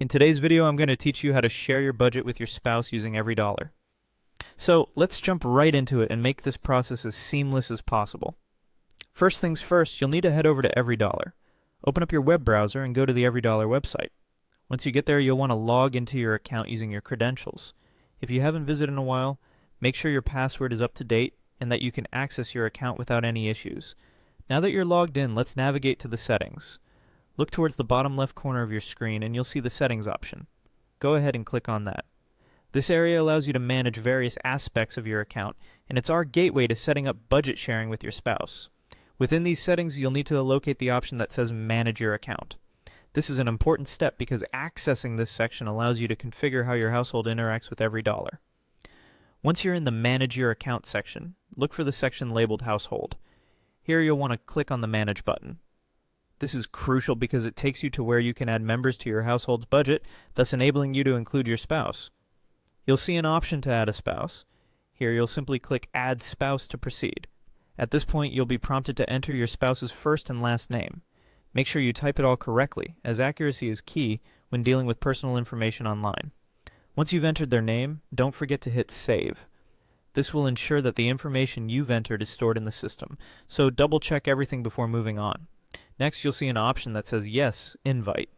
In today's video, I'm going to teach you how to share your budget with your spouse using EveryDollar. So let's jump right into it and make this process as seamless as possible. First things first, you'll need to head over to EveryDollar. Open up your web browser and go to the EveryDollar website. Once you get there, you'll want to log into your account using your credentials. If you haven't visited in a while, make sure your password is up to date and that you can access your account without any issues. Now that you're logged in, let's navigate to the settings. Look towards the bottom left corner of your screen and you'll see the settings option. Go ahead and click on that. This area allows you to manage various aspects of your account, and it's our gateway to setting up budget sharing with your spouse. Within these settings, you'll need to locate the option that says Manage Your Account. This is an important step because accessing this section allows you to configure how your household interacts with EveryDollar. Once you're in the Manage Your Account section, look for the section labeled Household. Here you'll want to click on the Manage button. This is crucial because it takes you to where you can add members to your household's budget, thus enabling you to include your spouse. You'll see an option to add a spouse. Here you'll simply click Add Spouse to proceed. At this point, you'll be prompted to enter your spouse's first and last name. Make sure you type it all correctly, as accuracy is key when dealing with personal information online. Once you've entered their name, don't forget to hit Save. This will ensure that the information you've entered is stored in the system, so double check everything before moving on. Next, you'll see an option that says Yes, Invite.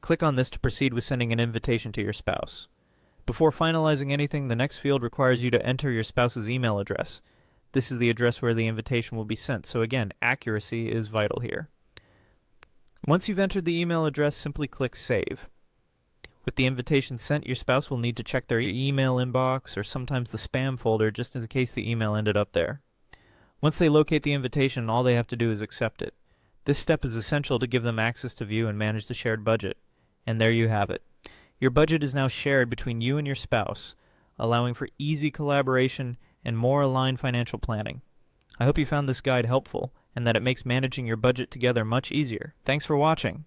Click on this to proceed with sending an invitation to your spouse. Before finalizing anything, the next field requires you to enter your spouse's email address. This is the address where the invitation will be sent, so again, accuracy is vital here. Once you've entered the email address, simply click Save. With the invitation sent, your spouse will need to check their email inbox or sometimes the spam folder just in case the email ended up there. Once they locate the invitation, all they have to do is accept it. This step is essential to give them access to view and manage the shared budget. And there you have it. Your budget is now shared between you and your spouse, allowing for easy collaboration and more aligned financial planning. I hope you found this guide helpful and that it makes managing your budget together much easier. Thanks for watching.